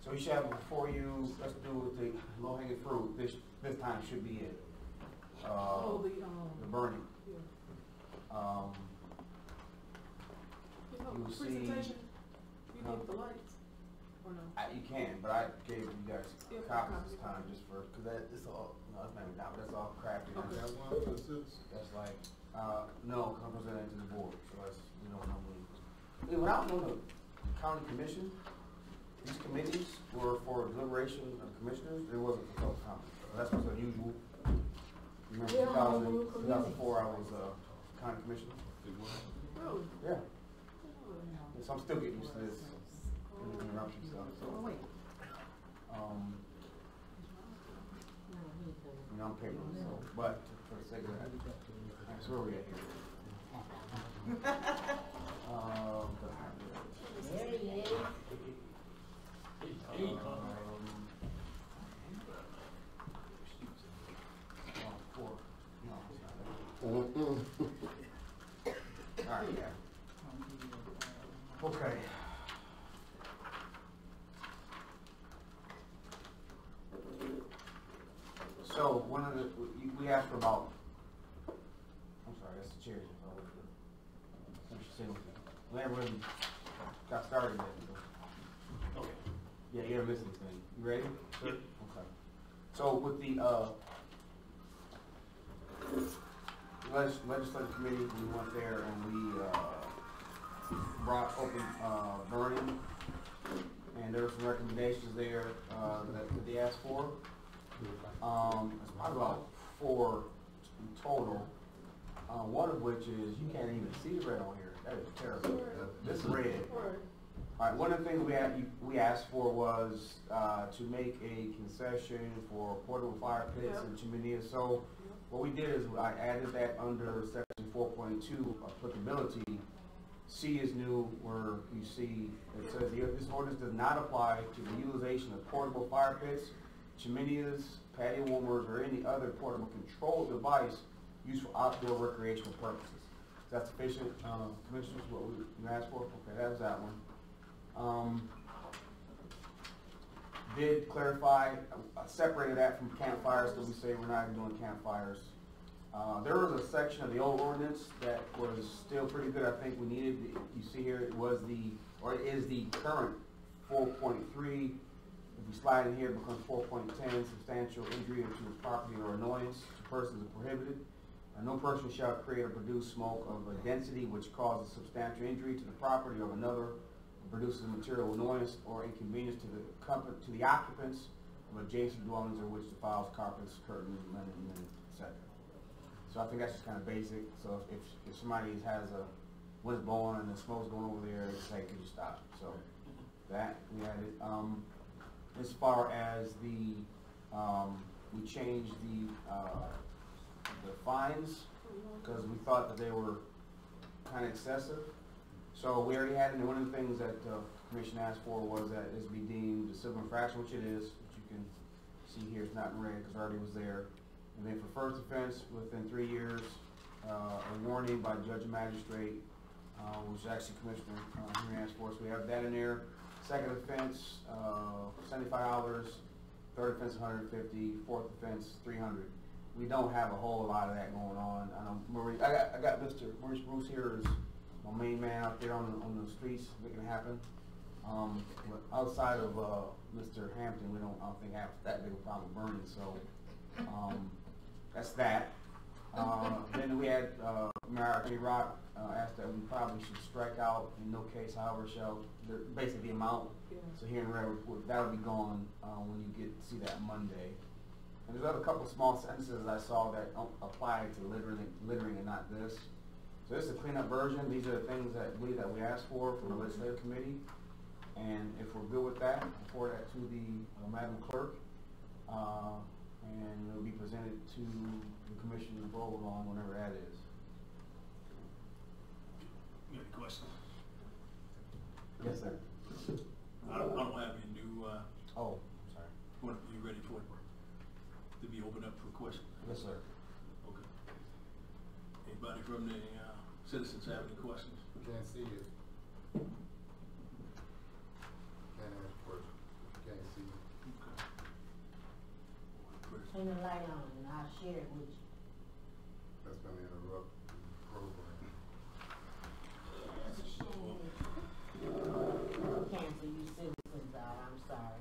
So you should have before you, let's do with the low-hanging fruit, this time should be it. The burning. Yeah. You will see. Presentation, you need the lights, or no? You can, but I gave you guys copies this time just for, because it's all, no, it's not even down, but that's all crafted. Okay. That's like, no, I'm presenting to the board, so that's, you know, normally. When I was on the county commission, these committees were for deliberation of commissioners, it wasn't for public comment. That's what's unusual. You remember 2004, I was county commissioner? Really? Yeah. So I'm still getting used to this interruption stuff. So, you know, I'm paper, so, but for the sake of that, that's where we at here. There he is. All right, yeah. Okay. So one of the, we asked for about, I'm sorry, that's the chairs. We haven't really got started yet. Okay. Yeah, you haven't missed anything. You ready? Sure. Okay. So with the legislative committee, we went there and we brought open burning, and there were some recommendations there that they asked for. It's probably about 4 in total. One of which is you can't even see red on here. That is terrible. This is red. All right. One of the things we asked for was to make a concession for portable fire pits and chimneys. So what we did is I added that under section 4.2 applicability. C is new, where you see it says this ordinance does not apply to the utilization of portable fire pits, chimneys, patio warmers, or any other portable control device used for outdoor recreational purposes. Is that sufficient, commissioners? What you asked for? Okay, that was that one. Did clarify, separated that from campfires, so we say we're not doing campfires. There was a section of the old ordinance that was still pretty good. I think we needed, you see here, it was it is the current 4.3. If we slide in here, it becomes 4.10, substantial injury to the property or annoyance to persons is prohibited. No person shall create or produce smoke of a density which causes substantial injury to the property of another, or produces a material annoyance or inconvenience to the occupants of adjacent dwellings, or which defiles carpets, curtains, linen, etc. So I think that's just kind of basic. So if somebody has a wind's blowing and the smoke's going over there, it's like, could you stop? So that we added. As far as the we changed the fines because we thought that they were kind of excessive. So we already had, and one of the things that the commission asked for was that it be deemed a civil infraction, which it is, which you can see here. It's not in red because it already was there. And then for first offense, within 3 years, a warning by judge and magistrate, which actually Commissioner Henry asked for. So we have that in there. Second offense, $75. Third offense, $150. Fourth offense, $300. We don't have a whole lot of that going on. I got Mr. Maurice Bruce here as my main man out there on the streets making it happen. But outside of Mr. Hampton, I don't think have that big a problem burning. So that's that. Then we had Mayor Rock asked that we probably should strike out in no case, however, shall basically the amount. Yeah. So here in red, that'll be gone when you get to see that Monday. And there's a couple of small sentences I saw that don't apply to littering and not this. So this is a cleanup version. These are the things that we asked for from the legislative committee. And if we're good with that, I'll forward that to the Madam Clerk. And it'll be presented to the commission to vote on whenever that is. You got any questions? Yes, sir. I don't have any new. Oh, sorry. You ready for it to be opened up for questions? Yes, sir. Okay. Anybody from the citizens have any questions? We can't see you. Can't ask questions. Can't turn the light on and I'll share it with you. That's gonna interrupt the program. It's a shame. Cancel you citizens out, I'm sorry.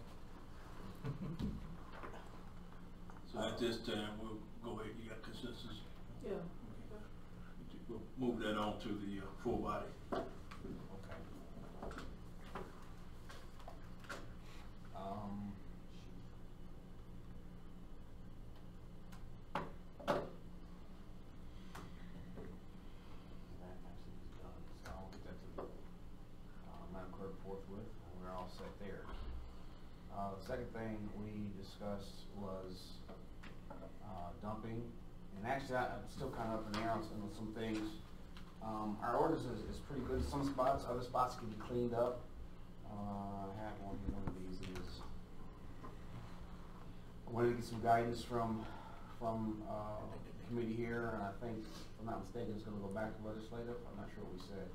So at this time, we'll go ahead, you got consensus? Yeah. We'll move that on to the full body. Okay. That actually is done, so I'll get that to the Madam Clerk forthwith, and we're all set there. The second thing we discussed was dumping, and actually I'm still kind of up in the air on some things. Our ordinance is pretty good in some spots, other spots can be cleaned up. I have one of these is, I wanted to get some guidance from the committee here, and I think, if I'm not mistaken, it's gonna go back to legislative, I'm not sure what we said.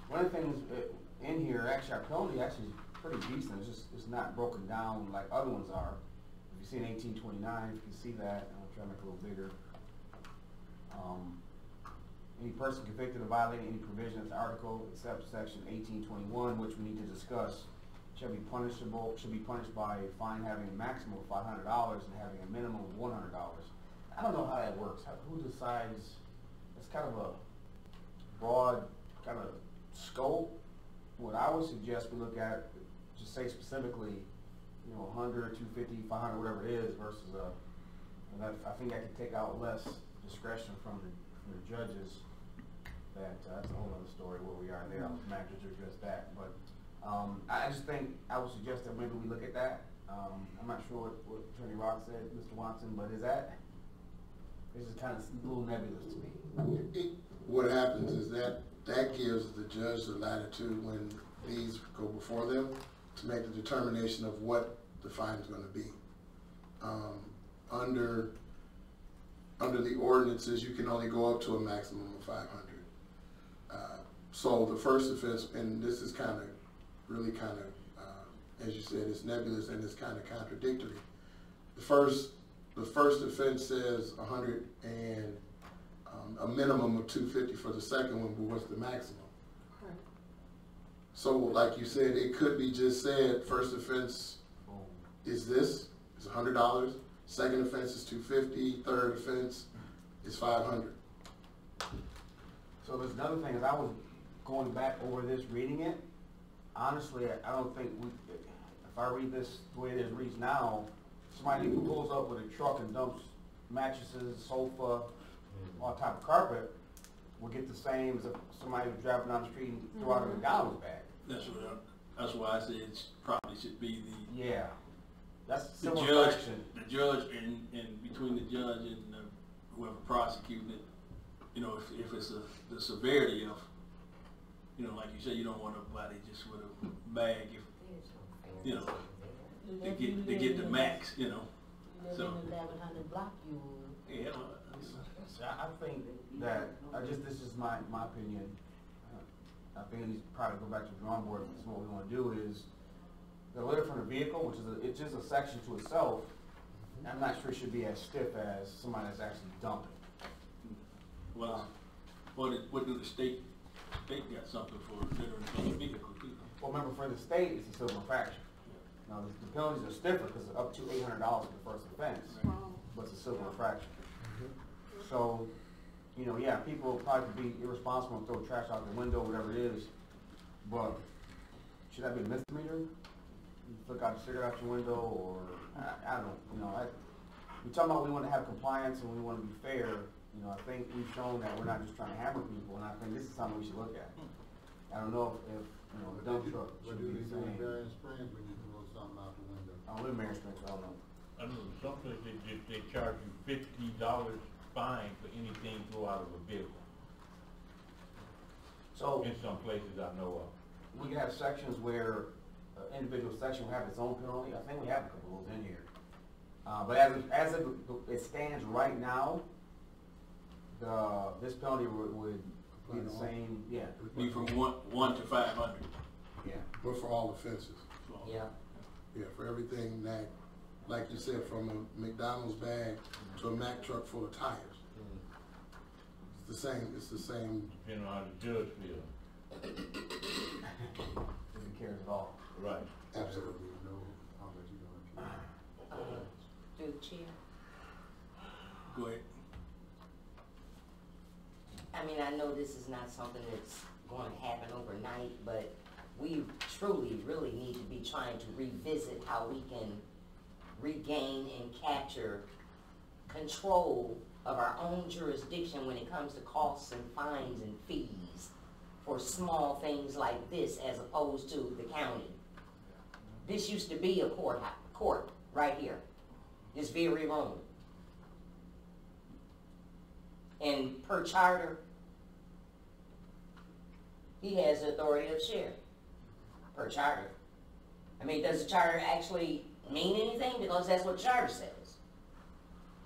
One of the things in here, actually, our penalty actually is pretty decent, it's not broken down like other ones are. If you see in 1829, if you can see that, I'll try to make it a little bigger. Any person convicted of violating any provision of the article except section 1821, which we need to discuss, should be punished by a fine having a maximum of $500 and having a minimum of $100. I don't know how that works. Who decides? It's kind of a broad kind of scope. What I would suggest we look at, just say specifically, 100, 250, 500, whatever it is, versus and I think I could take out less discretion from the judges. That's a whole other story where we are there. I'm not to address that, but I just think I would suggest that maybe we look at that. I'm not sure what Attorney Rock said, Mr. Watson, but this is kind of a little nebulous to me. What happens is that gives the judge the latitude when these go before them to make the determination of what the fine is going to be. Under the ordinances, you can only go up to a maximum of 500. So the first offense, and this is really as you said, it's nebulous and it's kind of contradictory. The first offense says 100 and a minimum of 250 for the second one, but what's the maximum? Right. So like you said, it could be just said, first offense is this, it's $100. Second offense is $250. Third offense is $500. So there's another thing, as I was going back over this, reading it, honestly, I don't think if I read this the way it reads now, somebody who pulls up with a truck and dumps mattresses, sofa, all type of carpet, will get the same as if somebody was driving down the street and threw out a McDonald's bag. That's why I say it probably should be Yeah. That's the civil judge, infraction. the judge, and between the judge and whoever prosecuting it. If it's the severity of, like you said, you don't want nobody just with a bag, to get the max, You live So- in 1100 block, you would. Yeah. I think that, this is my opinion. I think it needs to probably go back to the drawing board, because what we want to do is, the litter from the vehicle, which is it's just a section to itself, I'm not sure it should be as stiff as somebody that's actually dumping. Well, what do the state got something for littering from the vehicle too? Well, remember, for the state, it's a civil infraction. Now, the penalties are stiffer because it's up to $800 for the first offense, Wow. but it's a civil infraction. So, people probably could be irresponsible and throw trash out the window, whatever it is, but should that be a misdemeanor? You flick out a cigarette out your window, or, I don't know, we're talking about we want to have compliance and we want to be fair. I think we've shown that we're not just trying to hammer people, and I think this is something we should look at. I don't know if the dump truck What should do be they the do in same. Marion Springs when you throw something out the window? I live in Marion Springs, so I don't know. I know some places they charge you $50 fine for anything thrown out of a vehicle. So, In some places I know of. we can have sections where an individual section will have its own penalty. I think we have a couple of those in here. But as it stands right now, this penalty would be the same, yeah. Be from 1 to 500. Yeah. But for all offenses. Yeah. Yeah, for everything that like you said, from a McDonald's bag to a Mack truck full of tires. It's the same. Depending on how the judge feels. Doesn't care at all. Right. Absolutely. Through the chair. Go ahead. I mean, I know this is not something that's going to happen overnight, but we truly, really need to be trying to revisit how we can regain and capture control of our own jurisdiction when it comes to costs and fines and fees for small things like this as opposed to the county. This used to be a court right here, this very room. And per charter, he has the authority of sheriff, per charter. I mean, does the charter actually mean anything? Because that's what the charter says.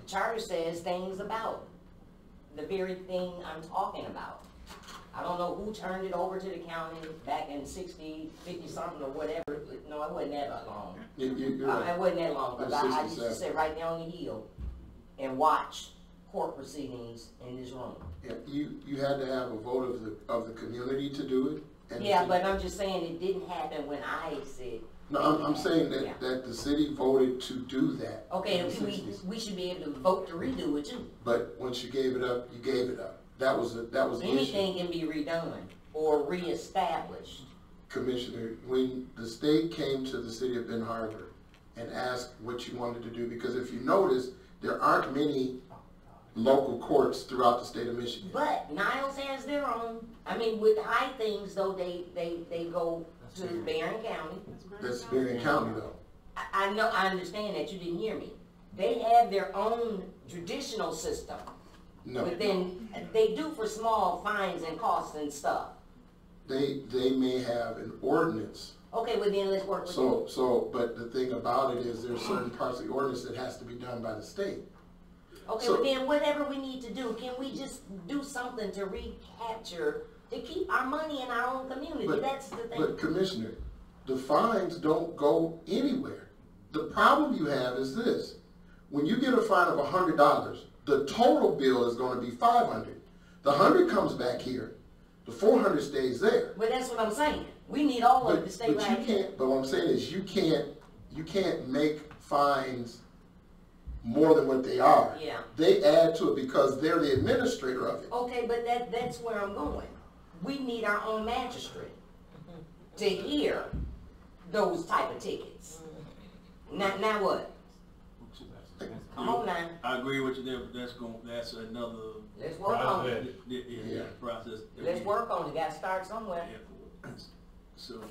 The charter says things about the very thing I'm talking about. I don't know who turned it over to the county back in 60, 50 something or whatever. No, it wasn't that long. You're right. It wasn't that long, because I used to 67. sit right there on the hill and watch court proceedings in this room. Yeah, you had to have a vote of the community to do it. And Yeah, but I'm just saying it didn't happen when I said. No, I'm saying that, Yeah. that the city voted to do that. Okay, in the we 60s. we should be able to vote to redo it too. But once you gave it up, you gave it up. That was the issue. Anything can be redone or reestablished. Commissioner, when the state came to the city of Ben Harbor and asked what you wanted to do, because if you notice, there aren't many local courts throughout the state of Michigan. But Niles has their own. I mean, with high things though, they go to Barron County. That's Berrien County though. I know, I understand that, you didn't hear me. They have their own traditional system. No, But then they do for small fines and costs and stuff. they may have an ordinance. Okay, well then let's work with them. But the thing about it is there's certain parts of the ordinance that has to be done by the state. Okay, so- but then whatever we need to do, can we just do something to recapture, to keep our money in our own community? But- That's the thing. But Commissioner, the fines don't go anywhere. The problem you have is this. When you get a fine of $100, the total bill is gonna be $500. The 100 comes back here, the 400 stays there. But that's what I'm saying. We need all of it to stay But right you here. can't, but what I'm saying is you can't make fines more than what they are. Yeah. They add to it because they're the administrator of it. Okay, but that's where I'm going. We need our own magistrate to hear those type of tickets. Now what? Come on now. I agree with you there, but that's another, Let's work on it. Yeah. process. that Let's we- work on it. Gotta start somewhere. Yeah. So,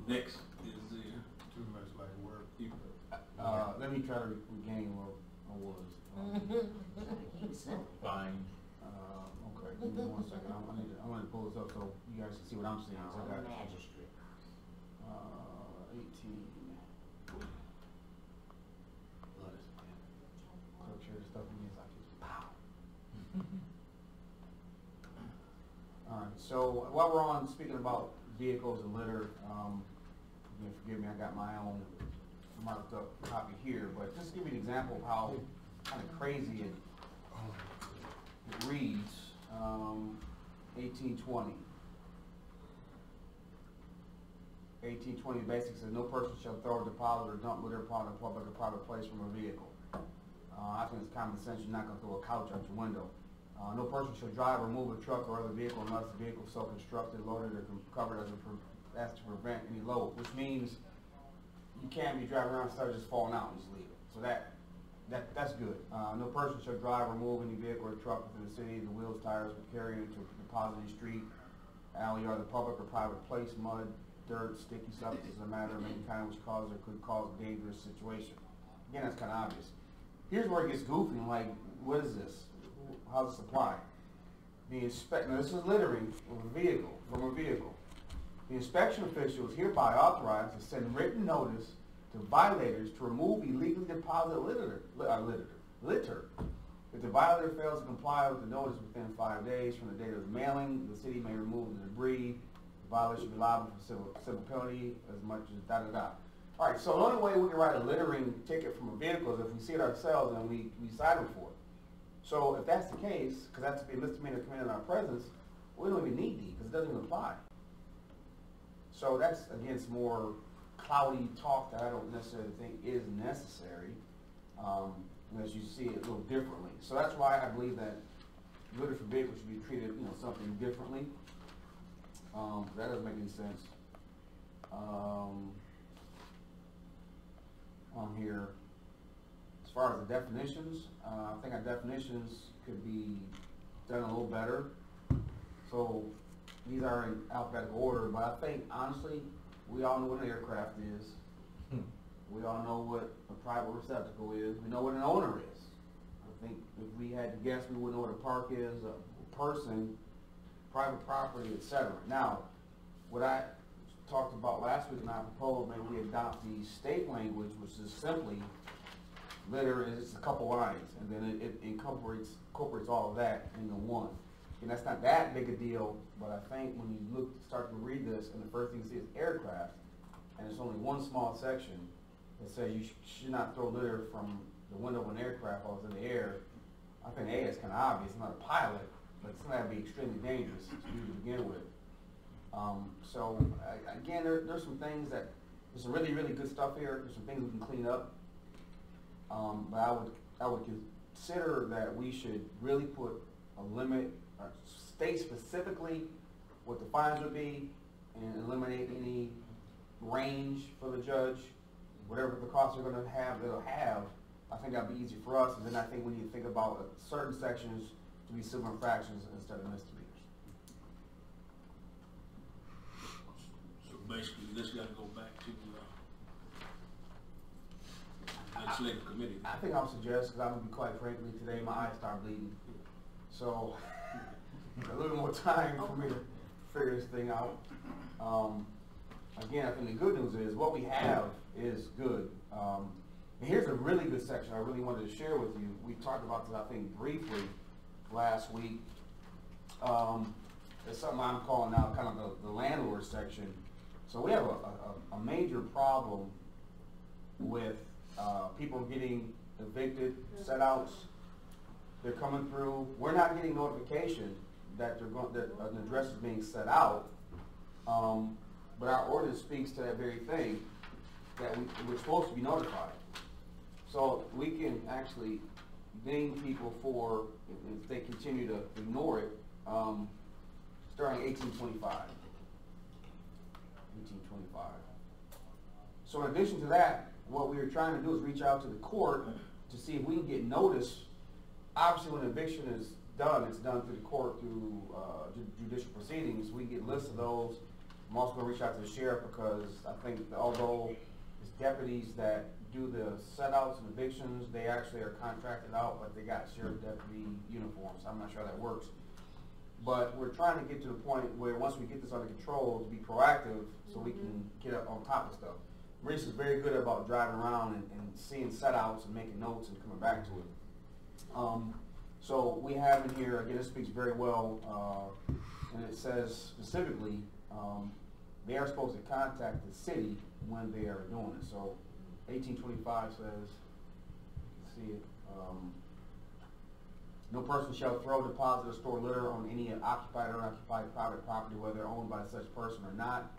next is the. Too much like work. You- Let me try to regain where I was. Keep it simple. Fine. Okay, give me 1 second. I want to pull this up so you guys can see what I'm seeing. So I Our got, magistrate. 18. Love this, man. Clerk share the stuff with me, it's like it's pow. Alright, so while we're on speaking about vehicles and litter, you can forgive me, I got my own marked up copy here, but just to give you an example of how kind of crazy it reads. 1820. 1820 basically says no person shall throw, deposit, or dump litter upon a public or private place from a vehicle. I think it's common sense, you're not going to throw a couch out your window. No person shall drive or move a truck or other vehicle unless the vehicle is so constructed, loaded, or covered as to prevent any load, which means you can't be driving around and start just falling out and just leave it. So that's good. No person shall drive or move any vehicle or truck within the city, the wheels, tires, or carry into a depositing street, alley, or the public or private place, mud, dirt, sticky substances, a matter of any kind which cause or could cause a dangerous situation. Again, that's kind of obvious. Here's where it gets goofy, like, what is this? How's this apply? Now this is littering of a vehicle, from a vehicle. The inspection official is hereby authorized to send written notice to violators to remove illegally deposited litter. If the violator fails to comply with the notice within 5 days from the date of the mailing, the city may remove the debris. The violator should be liable for civil penalty as much as da-da-da. All right, so the only way we can write a littering ticket from a vehicle is if we see it ourselves and we cite them for it. So if that's the case, because that's to be a misdemeanor committed in our presence, we don't even need D, because it doesn't even apply. So that's, again, some more cloudy talk that I don't necessarily think is necessary, unless you see it a little differently. So that's why I believe that litter for vehicles should be treated, something differently. That doesn't make any sense. On here, as far as the definitions, I think our definitions could be done a little better. So these are in alphabetical order, but I think honestly, we all know what an aircraft is. We all know what a private receptacle is. We know what an owner is. I think if we had to guess, we would know what a park is, a person, private property, etc. Now, what I talked about last week, and I proposed maybe we adopt the state language, which is simply litter is a couple lines, and then it incorporates all of that into one. And that's not that big a deal, but I think when you start to read this, and the first thing you see is aircraft, and it's only one small section that says you should not throw litter from the window of an aircraft while it's in the air. I think A, it's kind of obvious. It's not a pilot, but it's going to be extremely dangerous to do to begin with. Again, there's some things that, there's some really, really good stuff here. There's some things we can clean up. But I would consider that we should really put a limit, or state specifically what the fines would be, and eliminate any range for the judge. Whatever the costs are going to have, it'll have. I think that'd be easy for us, and then I think we need to think about certain sections to be civil infractions instead of misdemeanors. So basically, this got to go back to legislative committee. I think I'll suggest, because I'm going to be quite frankly, today my eyes start bleeding. So, a little more time for me to figure this thing out. Again, I think the good news is what we have is good. And here's a really good section I really wanted to share with you. We talked about this, I think, briefly last week. It's something I'm calling now kind of the landlord section. So we have a major problem with people getting evicted, set outs. They're coming through. We're not getting notification that that an address is being set out. But our ordinance speaks to that very thing, that we're supposed to be notified. So we can actually ding people for, if they continue to ignore it, starting 1825. 1825. So in addition to that, what we were trying to do is reach out to the court to see if we can get notice. Obviously, when eviction is done, it's done through the court, through judicial proceedings. We get lists of those. I'm also going to reach out to the sheriff, because I think that although it's deputies that do the set-outs and evictions, they actually are contracted out, but they got sheriff deputy uniforms. I'm not sure how that works. But we're trying to get to the point where once we get this under control, to be proactive so we can get up on top of stuff. Maurice is very good about driving around and seeing set-outs and making notes and coming back to it. So we have in here, again, it speaks very well, and it says specifically they are supposed to contact the city when they are doing it. So 1825 says, see it, no person shall throw, deposit, or store litter on any occupied or unoccupied private property, whether owned by such person or not.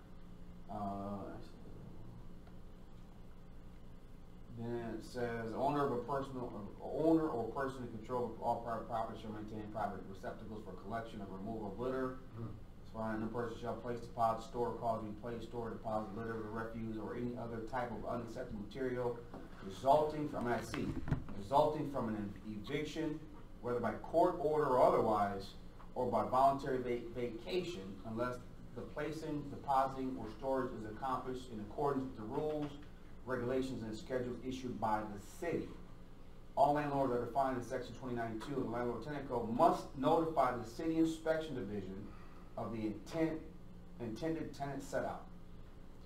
Then it says, owner or person in control of all private property shall maintain private receptacles for collection and removal of litter. As far as no person shall place, deposit, store, cause to be placed, store, deposit litter, or refuse, or any other type of unacceptable material resulting from an eviction, whether by court order or otherwise, or by voluntary vacation, unless the placing, depositing, or storage is accomplished in accordance with the rules, regulations, and schedules issued by the city. All landlords are defined in section 29.2 of the Landlord-Tenant Code must notify the city inspection division of the intended tenant set out.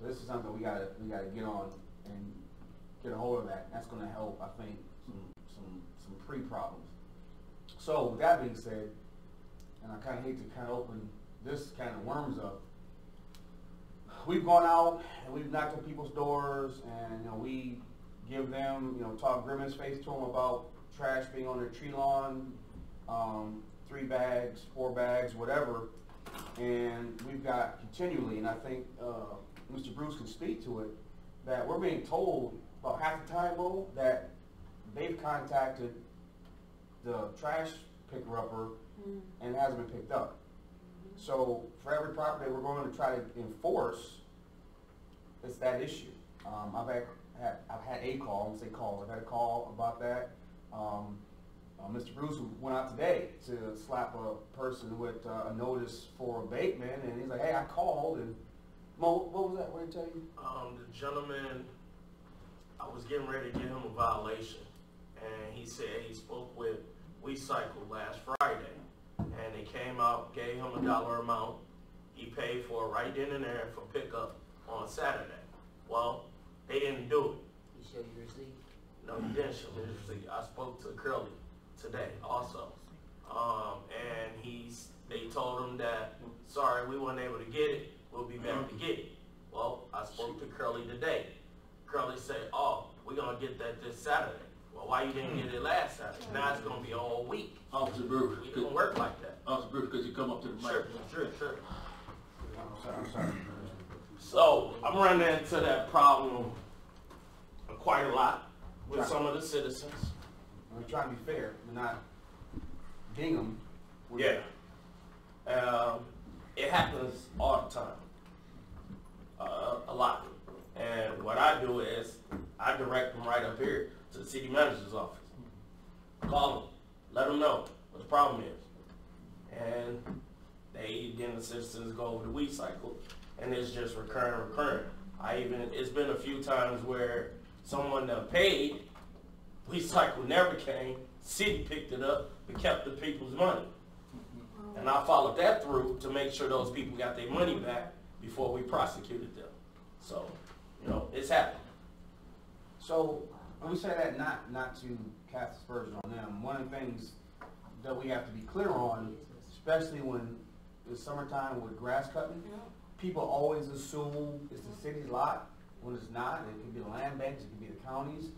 So this is something we gotta get on and get a hold of that. That's gonna help, I think, some pre-problems. So with that being said, and I kinda hate to open this kind of worms up, we've gone out and we've knocked on people's doors, and we give them, talk grimace face to them about trash being on their tree lawn, 3 bags, 4 bags, whatever. And we've got continually, and I think Mr. Bruce can speak to it, that we're being told about half the time, Mo, that they've contacted the trash picker-upper and it hasn't been picked up. So for every property that we're going to try to enforce, it's that issue. I've had a call, I'm gonna say call, I've had a call about that. Mr. Bruce went out today to slap a person with a notice for abatement, and he's like, hey, I called, and Mo, what was that? What did I tell you? The gentleman, I was getting ready to give him a violation, and he said he spoke with WeCycle last Friday, and they came out, gave him a dollar amount. He paid for it right then and there for pickup on Saturday. Well, they didn't do it. You show your receipt? No, he didn't show me the receipt. I spoke to Curly today also, and they told him that, sorry, we weren't able to get it. We'll be back to get it. Well, I spoke to Curly today. Curly said, oh, we're gonna get that this Saturday. Well, why you didn't get it last Saturday? Now it's gonna be all week. Officer Bruce, We don't work like that. Officer Bruce, could you come up to the mic? Sure. I'm sorry. So I'm running into that problem quite a lot with some of the citizens. We're trying to be fair. We're not ding them. Yeah. It happens all the time. A lot. And what I do is I direct them right up here to the city manager's office. Call them. Let them know what the problem is. And then the citizens go over the WeCycle, and it's just recurring. It's been a few times where someone that paid, WeCycle never came, city picked it up, but kept the people's money. And I followed that through to make sure those people got their money back before we prosecuted them. So, it's happening. So when we say that, not to cast aspersion on them, one of the things that we have to be clear on, especially when it's summertime with grass cutting, people always assume it's the city's lot when it's not. It could be the land banks, it could be the counties,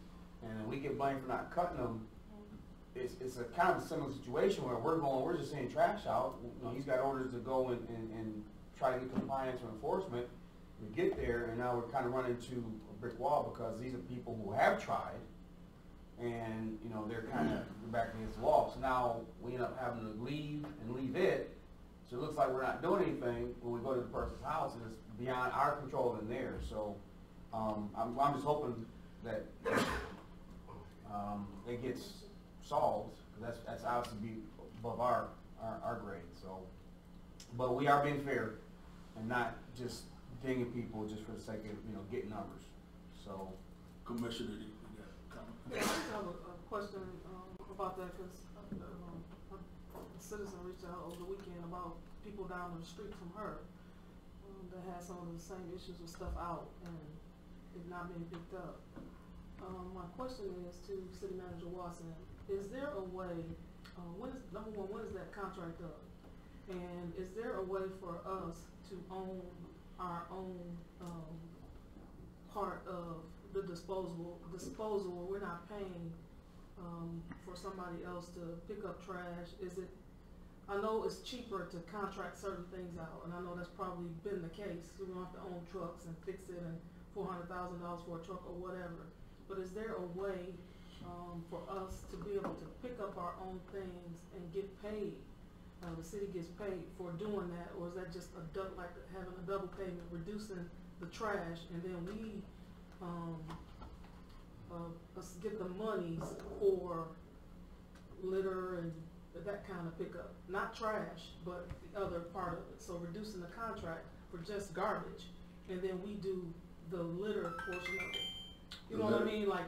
and we get blamed for not cutting them. It's a kind of a similar situation where we're just saying trash out. He's got orders to go and try to get compliance or enforcement. We get there, and now we're kind of running into a brick wall because these are people who have tried, and they're kind of back against the wall. So now we end up having to leave it. So it looks like we're not doing anything when we go to the person's house, and it's beyond our control and theirs. So I'm just hoping that it gets solved. That's obviously be above our grade. So, but we are being fair and not just dinging people just for the sake of getting numbers. So, Commissioner, you got a comment? Yeah, I just have a question about that, because a citizen reached out over the weekend about people down the street from her that had some of the same issues with stuff out and it not being picked up. My question is to City Manager Watson, is there a way, when is that contract up? And is there a way for us to own our own part of the disposal where we're not paying for somebody else to pick up trash? I know it's cheaper to contract certain things out, and I know that's probably been the case. We don't have to own trucks and fix it and $400,000 for a truck or whatever. But is there a way for us to be able to pick up our own things and get paid? The city gets paid for doing that, or is that just like having a double payment, reducing the trash, and then we get the monies for litter and that kind of pickup? Not trash, but the other part of it. So reducing the contract for just garbage, and then we do the litter portion of it. You know what I mean? Like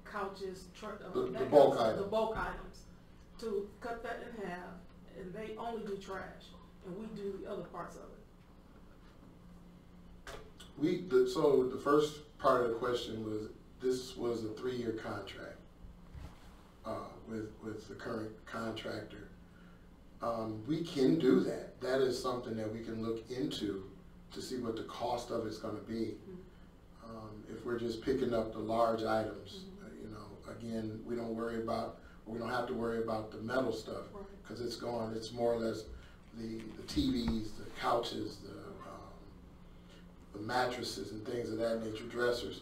couches, the bulk items. The bulk items. To cut that in half, and they only do trash, and we do the other parts of it. So the first part of the question was, this was a 3-year contract with the current contractor. We can do that. That is something that we can look into to see what the cost of it's gonna be. If we're just picking up the large items, you know, again, we don't have to worry about the metal stuff, because it's gone. It's more or less the TVs, the couches, the mattresses and things of that nature, dressers.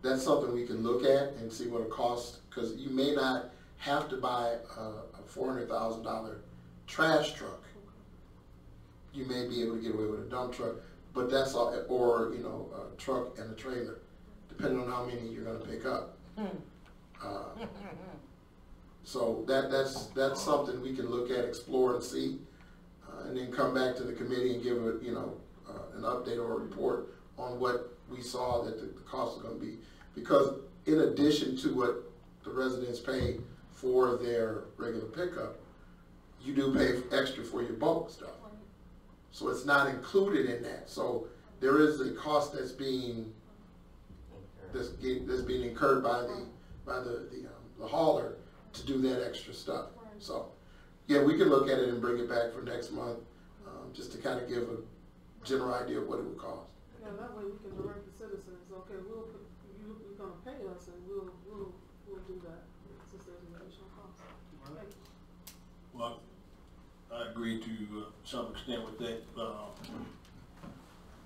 That's something we can look at and see what it costs, because you may not have to buy a $400,000 trash truck. You may be able to get away with a dump truck, but that's all, or, you know, a truck and a trailer, depending on how many you're gonna pick up. So that's something we can look at, explore, and see, and then come back to the committee and give a, you know, an update or a report on what we saw that the cost is going to be. Because in addition to what the residents pay for their regular pickup, you do pay extra for your bulk stuff. So it's not included in that. So there is a cost that's being incurred by the hauler to do that extra stuff. So yeah, we can look at it and bring it back for next month, just to kind of give a general idea of what it would cost. Yeah, that way we can direct the citizens, okay, you're gonna pay us and we'll do that, since there's an additional cost. Thank you. Well, I agree to some extent with that.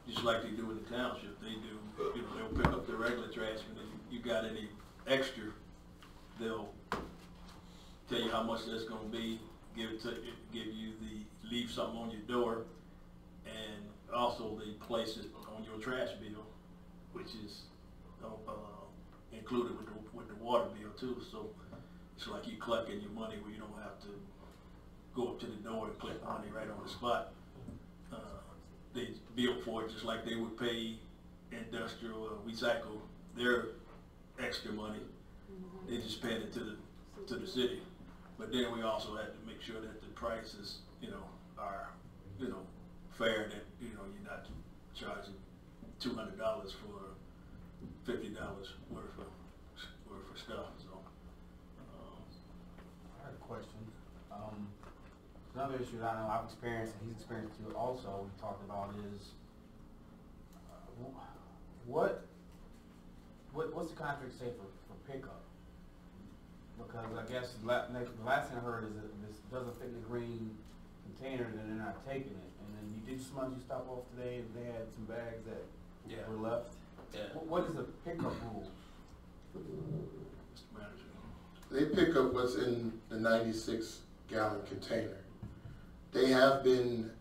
Just like they do in the township, they do, you know, they'll pick up the regular trash, and if you got any extra, they'll tell you how much that's gonna be, give you leave something on your door, and also they place it on your trash bill, which is included with the water bill too. So it's like you collecting your money where you don't have to go up to the door and collect money right on the spot. They bill for it just like they would pay industrial recycle their extra money. They just pay it to the city. But then we also have to make sure that the prices, you know, are, you know, fair, that, you know, you're not charging $200 for $50 worth of stuff. So I had a question. Another issue that I know I've experienced, and he's experienced too also, we talked about is, what's the contract say for pickup? Because I guess the last thing I heard is that if this doesn't fit in the green container, then they're not taking it. And then you stop off today, and they had some bags that were left. Yeah. What is the pickup rule? They pick up what's in the 96-gallon container. They have been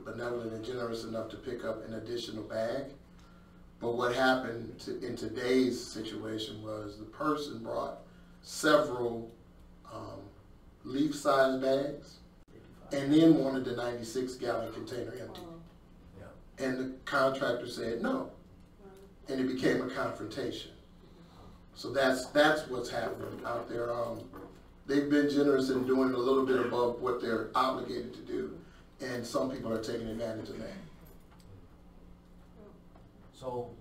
benevolent and generous enough to pick up an additional bag. But what happened in today's situation was the person brought several leaf-sized bags and then wanted the 96-gallon container empty. And the contractor said no. And it became a confrontation. So that's what's happening out there. They've been generous in doing a little bit above what they're obligated to do, and some people are taking advantage of that. So,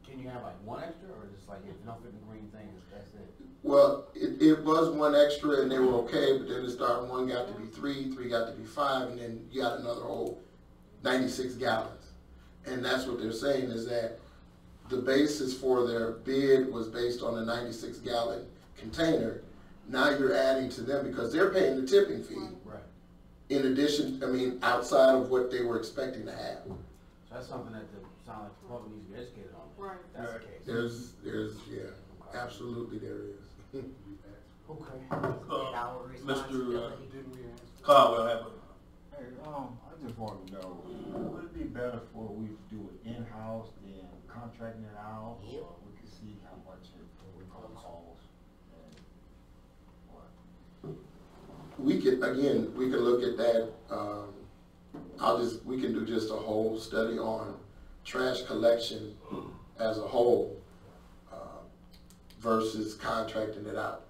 can you have like one extra, or just like if you don't fit the green thing, that's it? Well, it was one extra and they were okay, but then it started, one got to be 3 got to be 5, and then you got another whole 96 gallons. And that's what they're saying, is that the basis for their bid was based on a 96-gallon container. Now you're adding to them because they're paying the tipping fee. Right. In addition, I mean, outside of what they were expecting to have. So that's something that sounds like the public needs to be educated on. Right. That's the case. There's, yeah, absolutely there is. Okay. Our Mr. responsibility. Caldwell have a, Hey, I just want to know, would it be better for we to do it in-house than contracting it out? Yep. Or we can see how much it would cost and what? We can look at that. We can do just a whole study on trash collection as a whole versus contracting it out.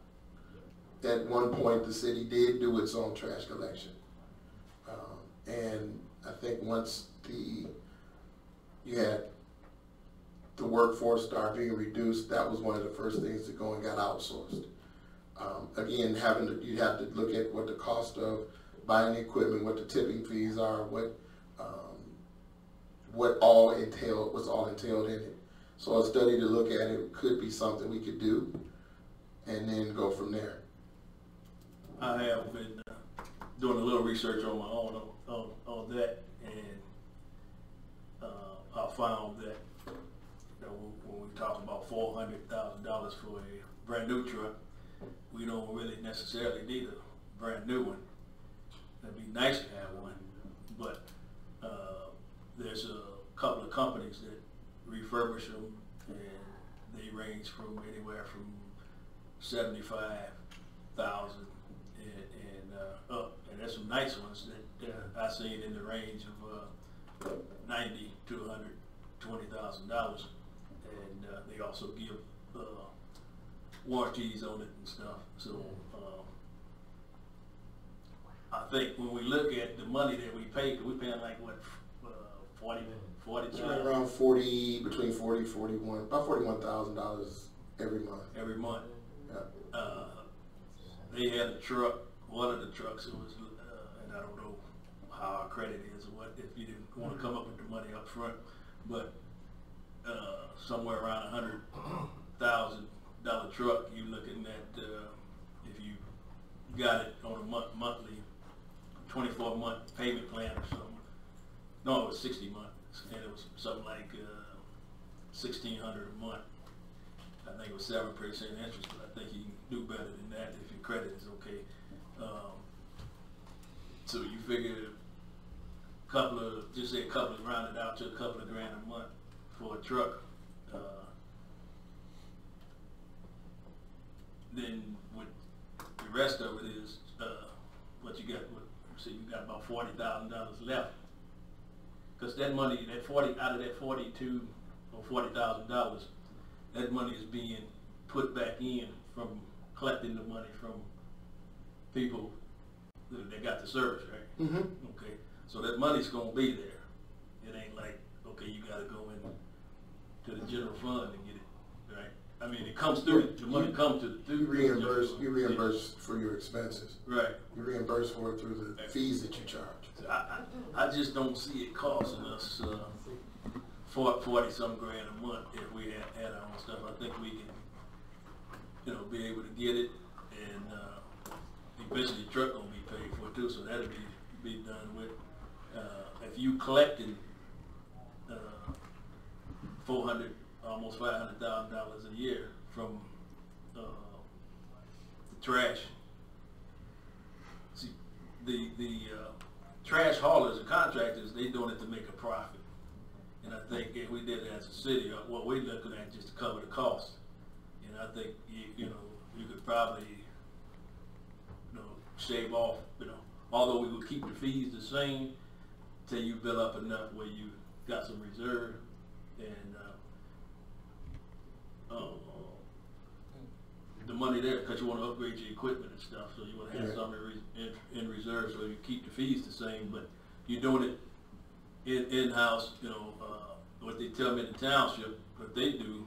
At one point, the city did do its own trash collection. And I think once you had the workforce start being reduced, that was one of the first things to go and got outsourced. Again, you'd have to look at what the cost of buying the equipment, what the tipping fees are, what what's all entailed in it. So a study to look at it could be something we could do, and then go from there. I have been doing a little research on my own on that, and I found that when we talk about $400,000 for a brand new truck, we don't really necessarily need a brand new one. It'd be nice to have one, but there's a couple of companies that refurbish them, and they range from anywhere from 75,000 and up, and there's some nice ones that I seen in the range of $90,000 to $120,000, and they also give warranties on it and stuff. So I think when we look at the money that we pay, 'cause we paying like what, 40 It's right around 40, between 40, 41, about $41,000 every month. every month. Yeah. They had a truck, one of the trucks, it was, and I don't know how our credit is or what, if you didn't want to come up with the money up front, but somewhere around $100,000 truck, you're looking at, if you got it on a monthly 24-month payment plan or something. No, it was 60 months, and it was something like $1,600 a month. I think it was 7% interest, but I think you can do better than that if your credit is okay. So you figure just say a couple of, rounded out to a couple of grand a month for a truck. Then with the rest of it is what you got. You got about $40,000 left, because that money, that 40 out of that 42 or $40,000, that money is being put back in from collecting the money from people that got the service, right? Mm-hmm. Okay, so that money's gonna be there. It ain't like, okay, you gotta go in to the general fund and get it, right? I mean, it comes through, the money comes to the You reimburse for your expenses. Right. You reimburse for it through the fees that you charge. So I just don't see it costing us 40-some grand a month if we had our own stuff. I think we can, be able to get it, and eventually the truck gonna be paid for too, so that'll be done with. If you collecting almost $500,000 a year from the trash. See, the trash haulers and contractors, they doing it to make a profit. And I think if we did it as a city, what we're looking at just to cover the cost. And I think you could probably shave off, although we would keep the fees the same till you build up enough where you got some reserve, and the money there, because you want to upgrade your equipment and stuff, so you want to have some in reserve, so you keep the fees the same, but you're doing it in-house. What they tell me in the township, what they do,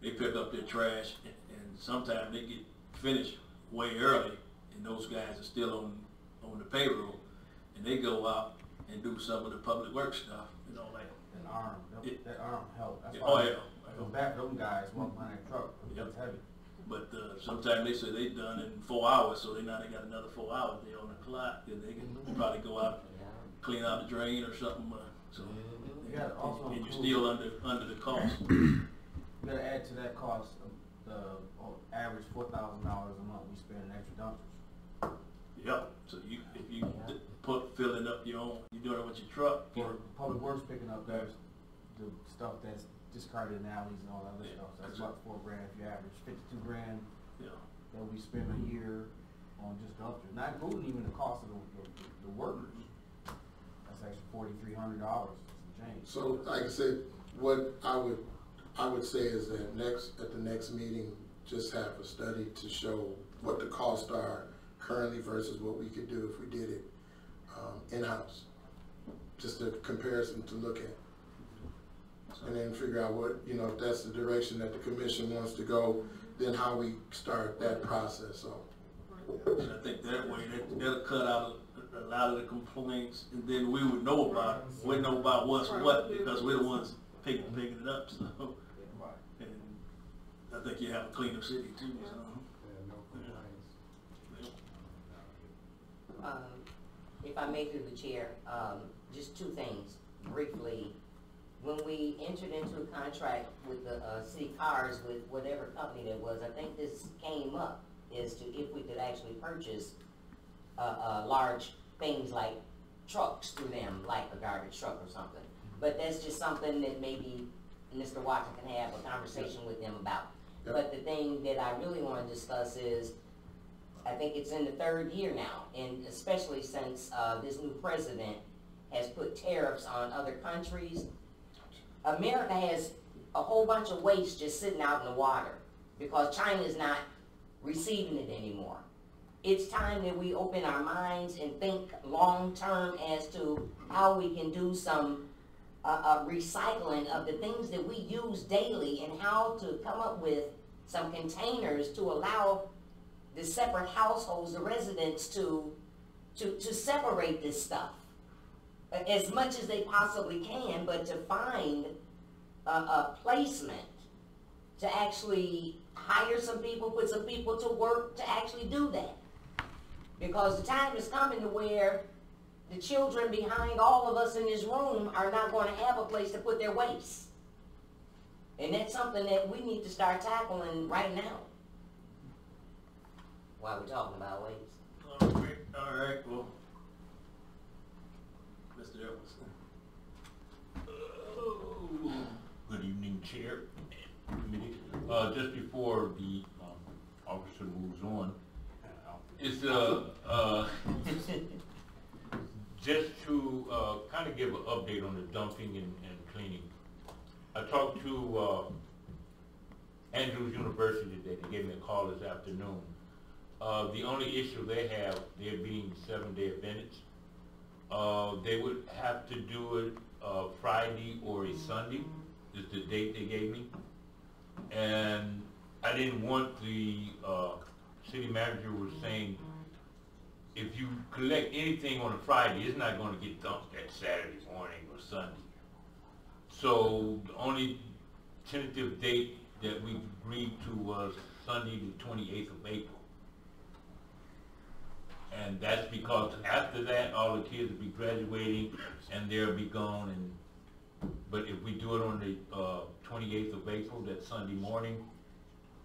they pick up their trash, and sometimes they get finished way early, and those guys are still on the payroll, and they go out and do some of the public work stuff, like An arm, that arm help. That's oh why yeah. those back, them guys walk behind that truck, it's heavy. But sometimes they say they done it in 4 hours, so they got another 4 hours there on the clock, and they can probably go out, clean out the drain or something. So You gotta also and you're include- still under the cost. You gotta add to that cost, the average $4,000 a month we spend in extra dumpsters. Yep. So if you filling up your own, you're doing it with your truck. For public works picking up the stuff that's discarded in alleys and all that other stuff, so that's about $4 grand if you average 52 grand Yeah. that we spend a year on just dumpsters, not including even the cost of the workers. That's actually $4,300 some change. So, like I said, what I would say is that at the next meeting, just have a study to show what the costs are currently versus what we could do if we did it in-house. Just a comparison to look at. And then figure out what, if that's the direction that the commission wants to go, then how we start that process. So And I think that way that'll cut out a lot of the complaints, and then we would know about it. We know about what's what, because we're the ones picking it up, so. And I think you have a cleaner city too, so. If I may through the chair, just two things briefly. When we entered into a contract with the city cars with whatever company that was, I think this came up as to if we could actually purchase large things like trucks through them, like a garbage truck or something. But that's just something that maybe Mr. Watson can have a conversation with them about. Yep. But the thing that I really want to discuss is, I think it's in the third year now, and especially since this new president has put tariffs on other countries. America has a whole bunch of waste just sitting out in the water because China is not receiving it anymore. It's time that we open our minds and think long-term as to how we can do some recycling of the things that we use daily, and how to come up with some containers to allow the separate households, the residents, to separate this stuff as much as they possibly can, but to find a placement to actually hire some people, put some people to work to actually do that. Because the time is coming to where the children behind all of us in this room are not going to have a place to put their waste. And that's something that we need to start tackling right now while we're talking about waste. All right, well, Mr. Evans. Good evening, Chair and Committee. Just before the officer moves on, it's just to kind of give an update on the dumping and cleaning. I talked to Andrews University today. They gave me a call this afternoon. The only issue they have, they're being 7-day Adventists. They would have to do it Friday or a Sunday, is the date they gave me. And I didn't want the city manager was saying, if you collect anything on a Friday, it's not going to get dumped that Saturday morning or Sunday. So the only tentative date that we agreed to was Sunday the 28th of April. And that's because after that, all the kids will be graduating and they'll be gone. But if we do it on the 28th of April, that Sunday morning,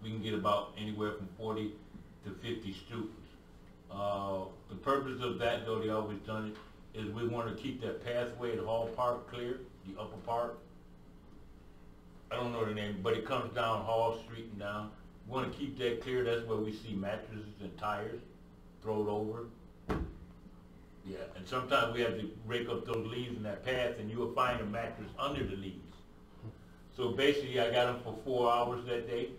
we can get about anywhere from 40 to 50 students. The purpose of that, though, they always done it, is we want to keep that pathway at Hall Park clear, the upper part. I don't know the name, but it comes down Hall Street and down. We want to keep that clear. That's where we see mattresses and tires thrown over. Yeah, and sometimes we have to rake up those leaves in that path, and you will find a mattress under the leaves. So basically, I got them for 4 hours that day,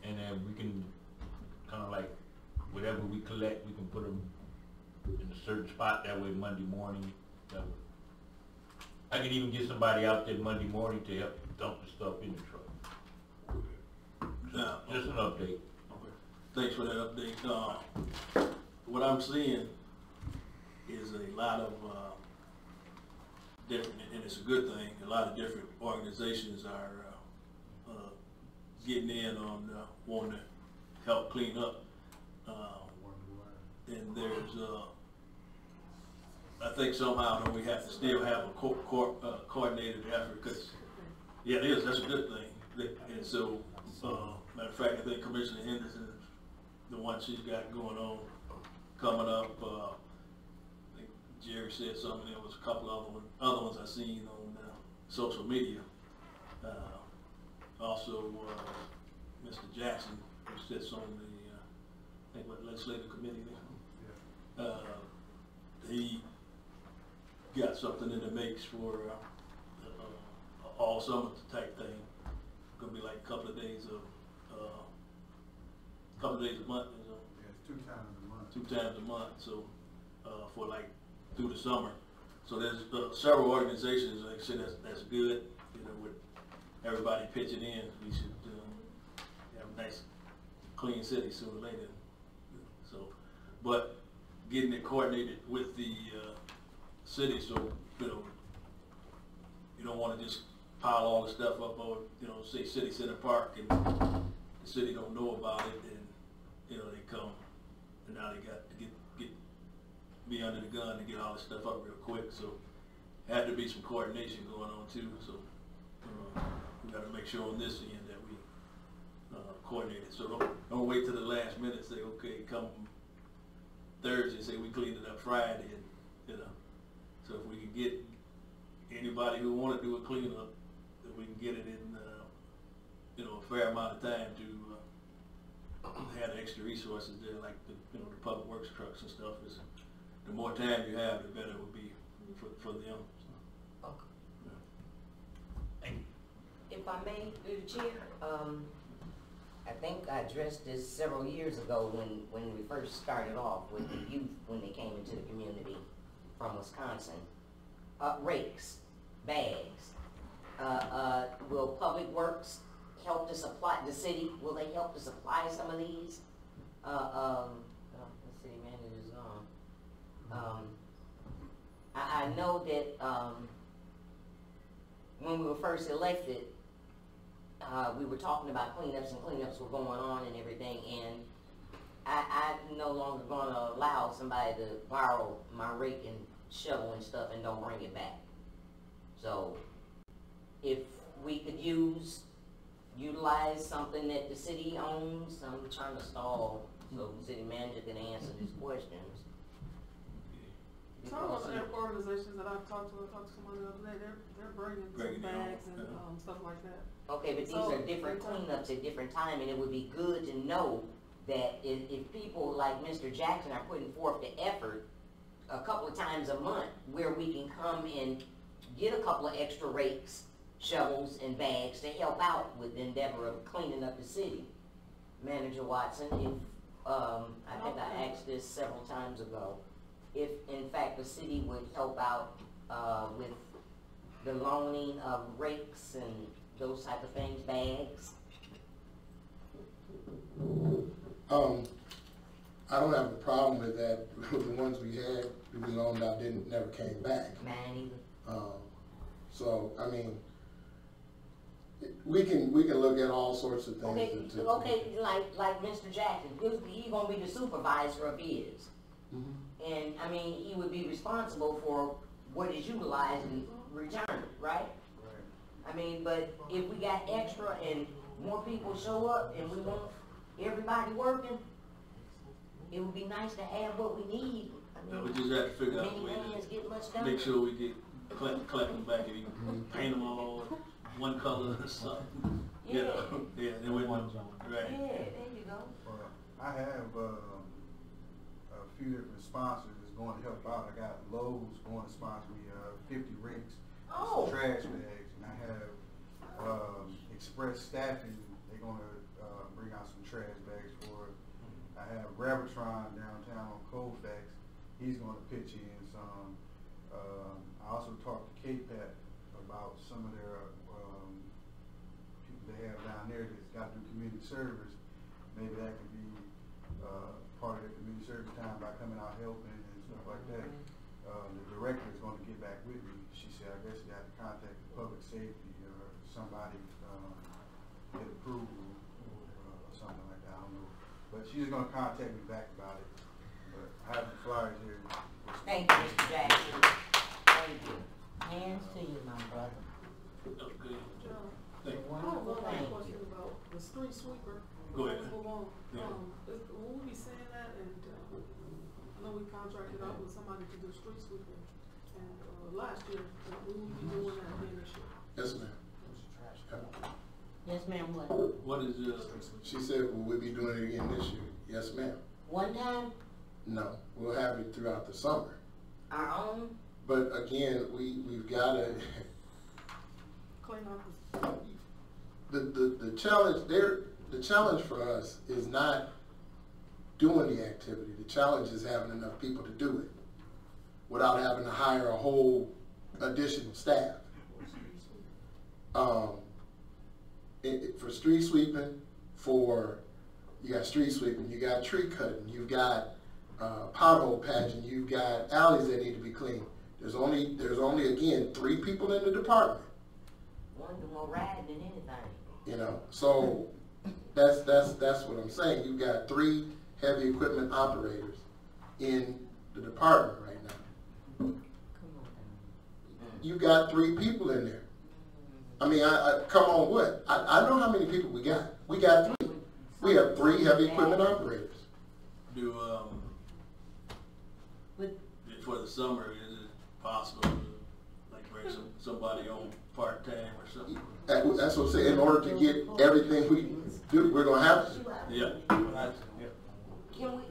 and then we can kind of like, whatever we collect, we can put them in a certain spot. That way Monday morning, I can even get somebody out there Monday morning to help dump the stuff in the truck. Now, Just an update. Okay. Thanks for that update. What I'm seeing is a lot of different, and it's a good thing, a lot of different organizations are getting in on wanting to help clean up. And there's, I think somehow that we have to still have a coordinated effort, because, yeah, it is, that's a good thing. And so, matter of fact, I think Commissioner Henderson, the one she's got going on, coming up, I think Jerry said something, there was a couple other ones I seen on social media. Also, Mr. Jackson, who sits on the, I think what, legislative committee there. He got something in the mix for all summer type thing. Gonna be like a couple of days a month. You know? Yeah, it's 2 times a month. 2 times a month. So for like through the summer. So there's several organizations. Like I said, that's good. You know, with everybody pitching in, we should have a nice, clean city sooner or later. So, but getting it coordinated with the city, so, you know, you don't wanna just pile all the stuff up on, you know, say City Center Park, and the city don't know about it, and, you know, they come, and now they got to get me under the gun to get all this stuff up real quick, so had to be some coordination going on too, so we gotta make sure on this end that we coordinate it, so don't wait till the last minute, say, okay, come Thursday, say we cleaned it up Friday, and, you know, so if we can get anybody who wanna do a cleanup, that we can get it in, you know, a fair amount of time to have the extra resources there, like the, you know, the public works trucks and stuff. Is the more time you have, the better it will be for them. So, Okay. If I may, through the chair, I think I addressed this several years ago when we first started off with the youth when they came into the community from Wisconsin. Rakes, bags. Will Public Works help to supply, the city, will they help to supply some of these? The city manager's gone. I know that when we were first elected, we were talking about cleanups, and cleanups were going on and everything, and I'm no longer going to allow somebody to borrow my rake and shovel and stuff and don't bring it back. So if we could utilize something that the city owns, I'm trying to stall so the city manager can answer these questions. Some of the organizations that I've talked to someone the other day, they're bringing some bags and stuff like that. Okay, but these are different cleanups at different time, and it would be good to know that if people like Mr. Jackson are putting forth the effort a couple of times a month, where we can come and get a couple of extra rakes, shovels, and bags to help out with the endeavor of cleaning up the city. Manager Watson, if, I think I asked this several times ago, if in fact the city would help out with the loaning of rakes and those type of things, bags. I don't have a problem with that. The ones we had, we loaned out, never came back. Mine either. So, I mean, we can look at all sorts of things. Okay, like Mr. Jackson, he's gonna be the supervisor of his. Mm-hmm. And, I mean, he would be responsible for what is utilized and returned, right? I mean, but if we got extra and more people show up and we want everybody working, it would be nice to have what we need. I mean, we just have to figure out a way to make sure we get collect them back, and you can paint them all one color or something. Yeah. You know? Yeah, then we right. Yeah, there you go. I have a few different sponsors that's going to help out. I got Lowe's going to sponsor me 50 rakes, some trash bags, and I have Express Staffing. They're going to bring out some trash bags for it. I have Gravitron downtown on Colfax. He's going to pitch in some. I also talked to KPAT about some of their people they have down there that's got to do community service. Maybe that could be part of their community service time by coming out helping and stuff like that. The director is going to get back with me. She said, I guess you have to contact the public safety or somebody, get approval or something like that. I don't know. But she's going to contact me back about it. But I have the flyers here. Thank you, Mr. Jackson. Thank you. Hands to you, my brother. Okay. I have one question about the street sweeper. Go ahead. Move on. Yeah. Will we be saying that? And I know we contracted out with somebody to do street sweeping, and last year we will be doing that again this year. Yes, ma'am. Yes, ma'am, what? What is She said, will we be doing it again this year? Yes, ma'am. One time? No, we'll have it throughout the summer. Our own? But again, we've got to, Clean up the challenge there, the challenge for us is not doing the activity. The challenge is having enough people to do it without having to hire a whole additional staff. For street sweeping, you got street sweeping, you got tree cutting, you've got pothole patching, you've got alleys that need to be cleaned. There's only again 3 people in the department. One do more riding than anything. You know, so that's what I'm saying. You've got 3 heavy equipment operators in the department right now. Come on. You got 3 people in there. I mean, I come on, what? I know how many people we got. We got 3. We have 3 heavy equipment operators. Do, for the summer, is it possible to, like, bring somebody on part-time or something? That's what I'm saying. In order to get everything we do, we're gonna have to. Yeah. Can we?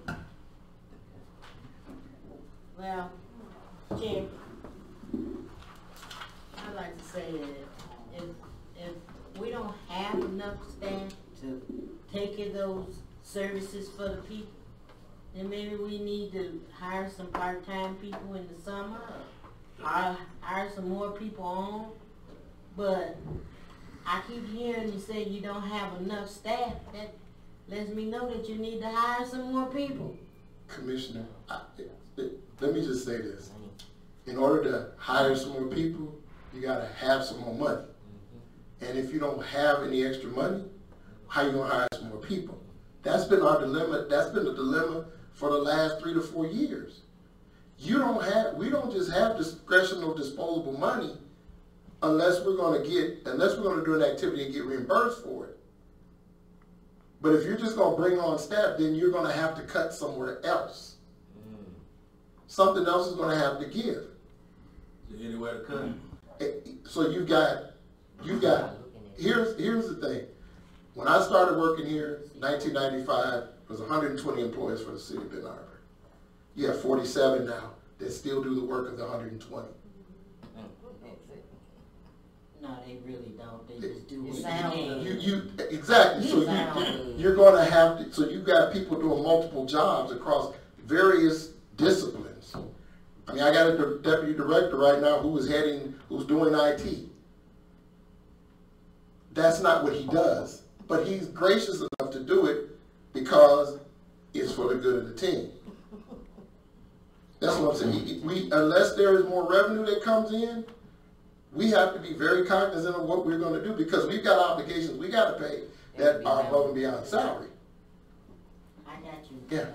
Well, Jim, I'd like to say that if we don't have enough staff to take care of those services for the people, then maybe we need to hire some part-time people in the summer, or hire some more people on. But I keep hearing you say you don't have enough staff. That lets me know that you need to hire some more people. Commissioner, let me just say this. In order to hire some more people, you gotta have some more money. And if you don't have any extra money, how you gonna hire some more people? That's been our dilemma. That's been the dilemma for the last 3 to 4 years. We don't just have discretional disposable money unless we're gonna do an activity and get reimbursed for it. But if you're just gonna bring on staff, then you're gonna have to cut somewhere else. Something else is gonna have to give. Is there anywhere to cut? So you got, here's the thing. When I started working here, 1995, there was 120 employees for the city of Benton Harbor. You have 47 now that still do the work of the 120. No, they really don't. They just do It what sounds they good. can. Exactly. So you're going to have to. So you've got people doing multiple jobs across various disciplines. I mean, I got a deputy director right now who's doing IT. That's not what he does, but he's gracious enough to do it because it's for the good of the team. That's what I'm saying. Unless there is more revenue that comes in, we have to be very cognizant of what we're going to do because we've got obligations we got to pay that are above and beyond salary. I got you. Yeah.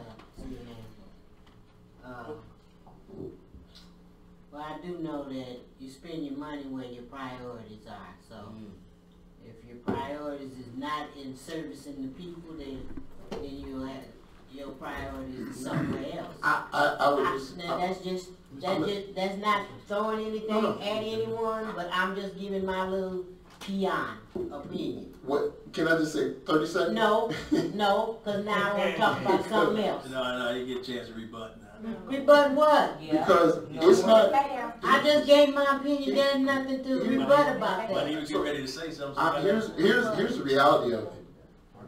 Well, I do know that you spend your money where your priorities are. So, if your priorities is not in servicing the people, then you'll have your priorities is somewhere else. That's not throwing anything at anyone, but I'm just giving my little peon opinion. What can I just say? 30 seconds? No, because now I want to talk about something else. No, you get a chance to rebut now. Rebut what? Because it's not. I just gave my opinion. There's nothing to rebut about But that. he was getting ready to say something. Here's the reality of it.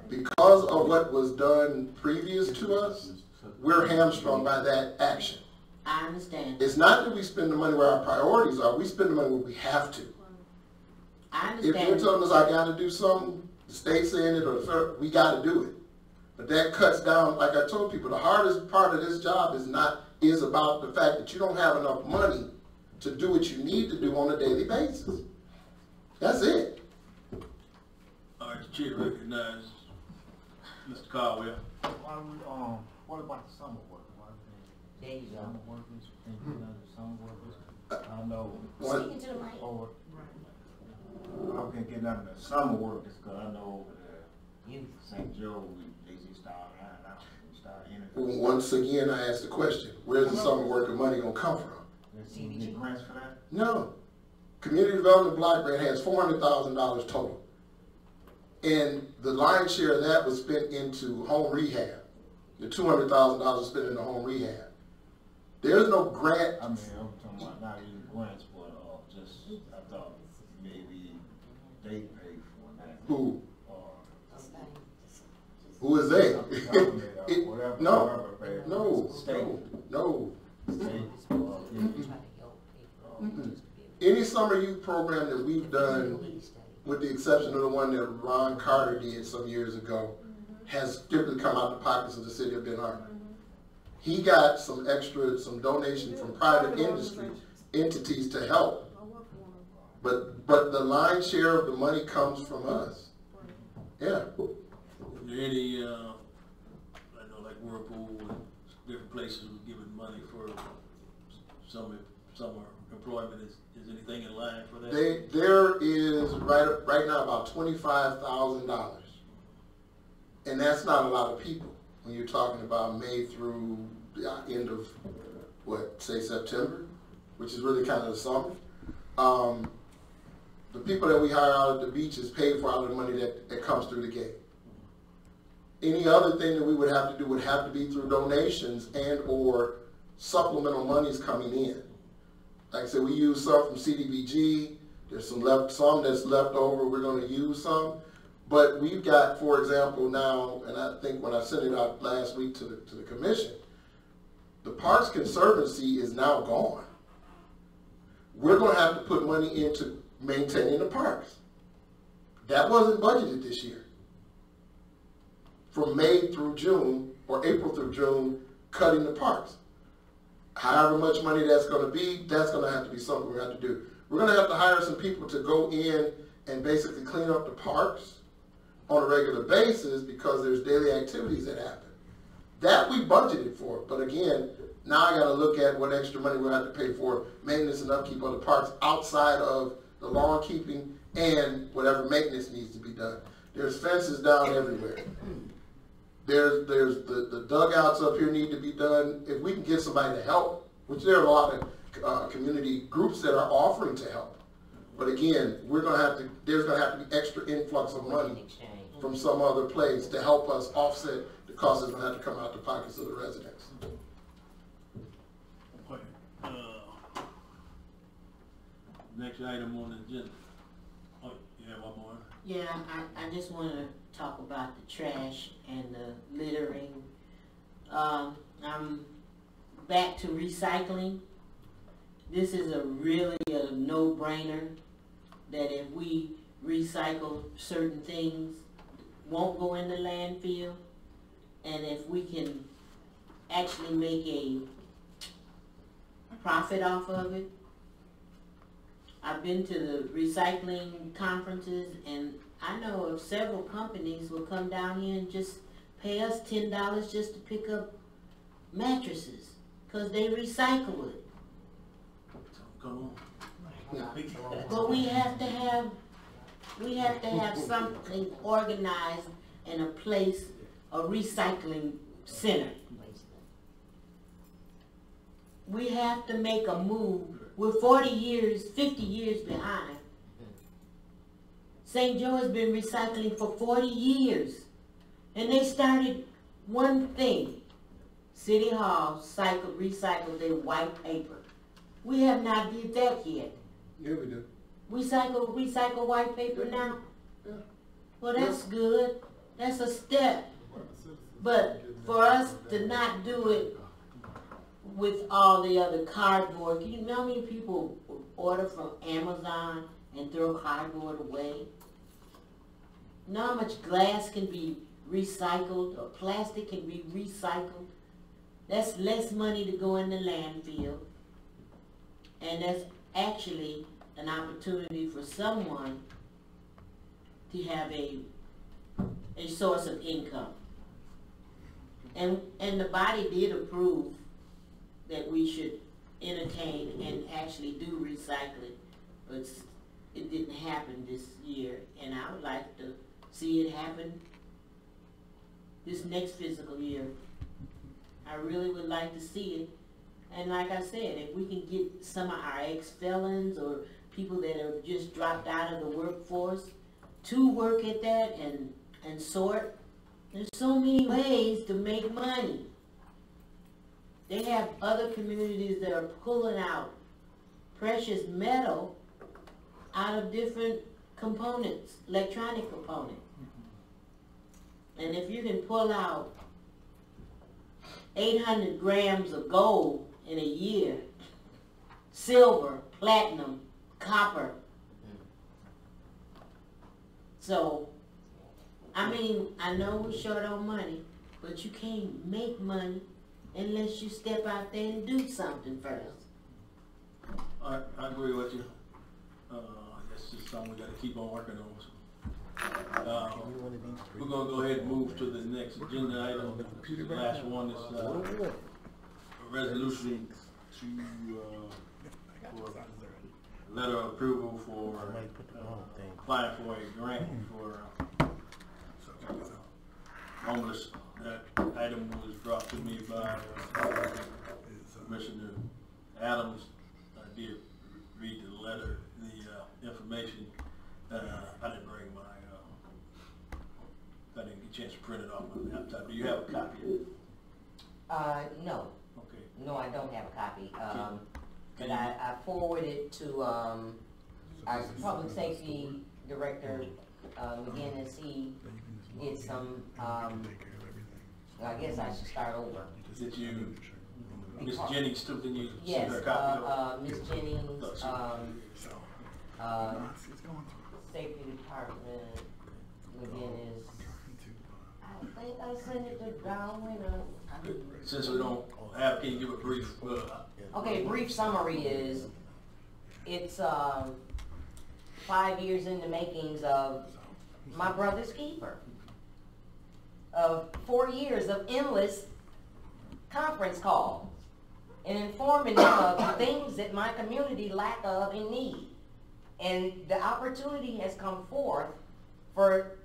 Because of what was done previous to us, we're hamstrung by that action. I understand. It's not that we spend the money where our priorities are. We spend the money where we have to. I If you're understand. telling us I got to do something, the state's saying it, or the federal, we got to do it. But that cuts down, like I told people, the hardest part of this job is about the fact that you don't have enough money to do what you need to do on a daily basis. That's it. All right, the chair recognizes Mr. Caldwell. What about the summer work? There you go. Summer workers, think you know the summer workers? I know. Speaking to the mic. Over, I can't get nothing the summer workers, cause I know over there, Youth. St. Joe, they just start hiring out, they start interviewing. Once again, I ask the question, where's the summer worker money gonna come from? Can you get grants for that? No. Community Development Block Grant has $400,000 total. And the lion's share of that was spent into home rehab. The $200,000 was spent into home rehab. There's no grant. I mean, I'm talking about not even grants, but just, I thought maybe they pay for that. Who? Who is they? No. Any summer youth program that we've done, with the exception of the one that Ron Carter did some years ago, has strictly come out of the pockets of the city of Benton Harbor. He got some donation from private industry entities to help. I work for one of them. But the lion's share of the money comes from us. Yeah. Is there any, I know like Whirlpool and different places were giving money for some employment, is anything in line for that? There is right now about $25,000. And that's not a lot of people when you're talking about May through the end of, say September, which is really kind of the summer. The people that we hire out at the beach is paid for out of the money that comes through the gate. Any other thing that we would have to do would have to be through donations and or supplemental monies coming in. Like I said, we use some from CDBG. There's some that's left over. We're going to use some. But we've got, for example, now, and I think when I sent it out last week to the commission, the Parks Conservancy is now gone. We're going to have to put money into maintaining the parks. That wasn't budgeted this year. From May through June, or April through June, cutting the parks. However much money that's going to be, that's going to have to be something we're going to have to do. We're going to have to hire some people to go in and basically clean up the parks on a regular basis because there's daily activities that happen. That we budgeted for, but again, now I got to look at what extra money we'll have to pay for maintenance and upkeep of the parks outside of the lawn keeping and whatever maintenance needs to be done. There's fences down everywhere. There's the dugouts up here need to be done. If we can get somebody to help, which there are a lot of community groups that are offering to help. But again, there's gonna have to be extra influx of money from some other place to help us offset the costs that have to come out the pockets of the residents. Okay. Next item on the agenda. Oh, you have one more? Yeah, I just want to talk about the trash and the littering. I'm back to recycling. This is really a no-brainer that if we recycle certain things, won't go in the landfill, and if we can actually make a profit off of it. I've been to the recycling conferences, and I know of several companies will come down here and just pay us $10 just to pick up mattresses, because they recycle it. Come on. But we have to have something organized in a place, a recycling center. We have to make a move. We're 40 years, 50 years behind. St. Joe has been recycling for 40 years. And they started one thing. City Hall recycled their white paper. We have not did that yet. Yeah, we do. Recycle white paper now? Yeah. Well, that's good. That's a step. But for us to not do it with all the other cardboard, you know how many people order from Amazon and throw cardboard away? You know how much glass can be recycled or plastic can be recycled? That's less money to go in the landfill. And that's actually an opportunity for someone to have a source of income. And the body did approve that we should entertain and actually do recycling, but it didn't happen this year, and I would like to see it happen this next fiscal year. I really would like to see it. And like I said, if we can get some of our ex-felons or people that have just dropped out of the workforce to work at that and sort, there's so many ways to make money. They have other communities that are pulling out precious metal out of different components, electronic components. And if you can pull out 800 grams of gold in a year, silver, platinum, copper. So, I mean, I know we're short on money, but you can't make money unless you step out there and do something first. I agree with you. That's just something we gotta keep on working on. We're gonna go ahead and move to the next agenda item. The last one is, a resolution to, for letter of approval for, applying for a grant for, homeless. That item was brought to me by, Commissioner Adams. I did read the letter, the, information. I didn't bring my, I didn't get a chance to print it off my laptop. Do you have a copy of it? No. Okay. No, I don't have a copy. But I forwarded to, our public safety director, again, as he did some, I guess I should start over. Did you, Ms. Jennings took the news? Yes, her copy of it? Ms. Jennings, Safety Department, again, is, I think I sent it to Darwin, Since we don't have, can you give a brief, okay, brief summary is, it's, 5 years in the makings of my brother's keeper. Of 4 years of endless conference calls and informing them of things that my community lack of and need. And the opportunity has come forth for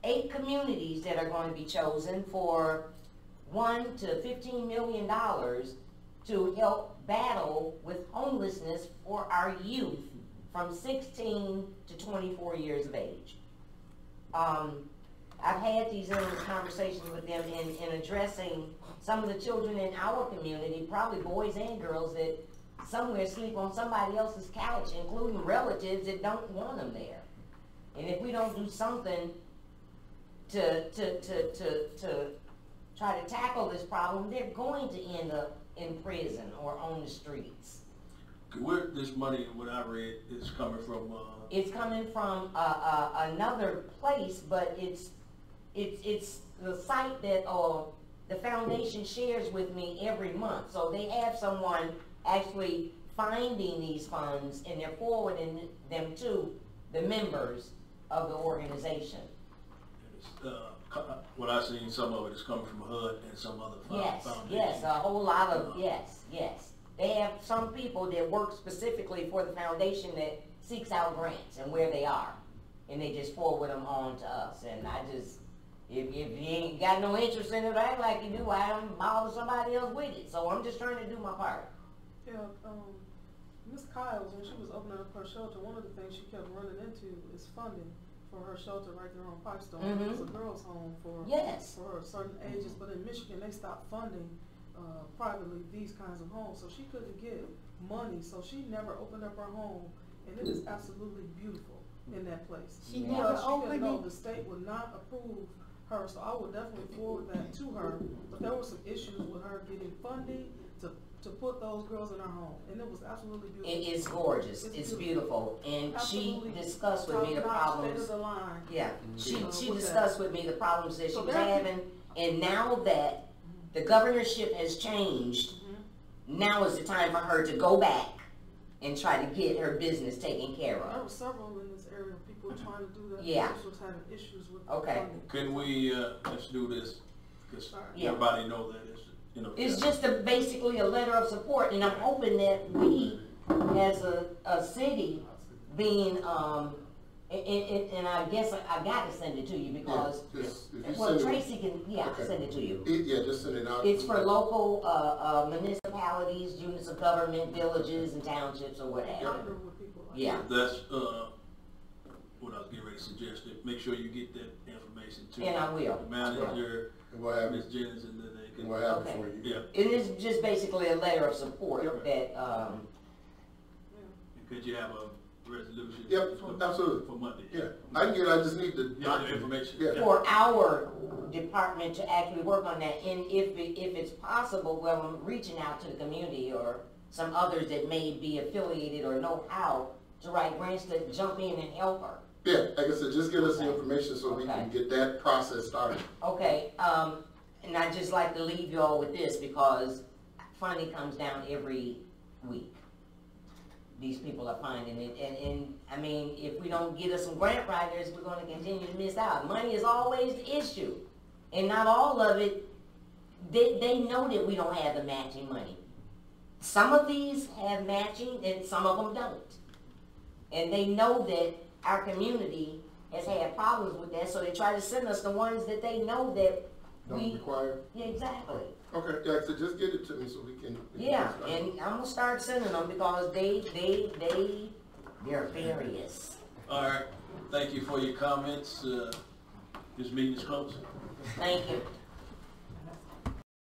8 communities that are going to be chosen for $1 to $15 million to help battle with homelessness for our youth from 16 to 24 years of age. I've had these conversations with them in addressing some of the children in our community, probably boys and girls, that somewhere sleep on somebody else's couch, including relatives that don't want them there. And if we don't do something to try to tackle this problem, they're going to end up in prison or on the streets. where this money, what I read, is coming from, It's coming from another place, but it's the site that the foundation shares with me every month. So they have someone actually finding these funds and they're forwarding them to the members of the organization. what I seen, some of it is coming from HUD and some other foundation. Yes, a whole lot of, yes. They have some people that work specifically for the foundation that seeks out grants and where they are. And they just forward them on to us. And I just, if you ain't got no interest in it, act like you do, I don't bother somebody else with it. So I'm just trying to do my part. Yeah, Ms. Kyles, when she was opening up her shelter, one of the things she kept running into is funding for her shelter right there on Pipestone. Mm-hmm. It's a girls' home for certain ages, but in Michigan they stopped funding privately these kinds of homes, so she couldn't get money, so she never opened up her home, and it is absolutely beautiful in that place. She Because never opened couldn't know it? the state would not approve her, so I would definitely forward that to her, but there were some issues with her getting funding to put those girls in her home, and it was absolutely beautiful. It is gorgeous. It's beautiful. And Absolutely. she discussed with me the Top-notch, problems. state of the line. Yeah, she with discussed that. with me the problems that she So was there- having, and now that the governorship has changed, now is the time for her to go back and try to get her business taken care There of. were several in this area, people trying to do that. Yeah. This was having issues with Okay. funding. Can we, let's do this, because Yeah. everybody know that it's, you know. It's just basically a letter of support, and I'm hoping that we, as a city, being, and I guess I gotta send it to you because, Just, if you well, send it- Tracy can, Okay. send it to you. Yeah, just send it out. It's for local, municipalities, units of government, villages and townships or whatever. Partner with people like Yeah. That's, what I was getting ready to suggest, that make sure you get that information to And I will. the manager, And we'll have Ms. it, Jennings, and then they can. we'll have it Okay. for you. Yeah, It is just basically a letter of support Yep. that, and could you have a resolution? Yep, for- absolutely. For Monday? Yeah, I can get it, I just need the Yeah, the document. information. Yeah. for our department to actually work on that. And if it's possible, well, I'm reaching out to the community or some others that may be affiliated or know how to write grants to jump in and help her. Yeah, like I said, just give us the Okay. information so we can Okay. get that process started. Okay, And I'd just like to leave you all with this, because funding comes down every week. These people are finding it, and I mean, if we don't get us some grant writers, we're gonna continue to miss out. Money is always the issue, and not all of it, they know that we don't have the matching money. Some of these have matching, and some of them don't. And they know that our community has had problems with that, so they try to send us the ones that they know that Don't require? yeah, exactly. Okay, yeah, so just get it to me so we can. Yeah, and I'm gonna start sending them because they're various. All right, thank you for your comments. This meeting is closed. Thank you.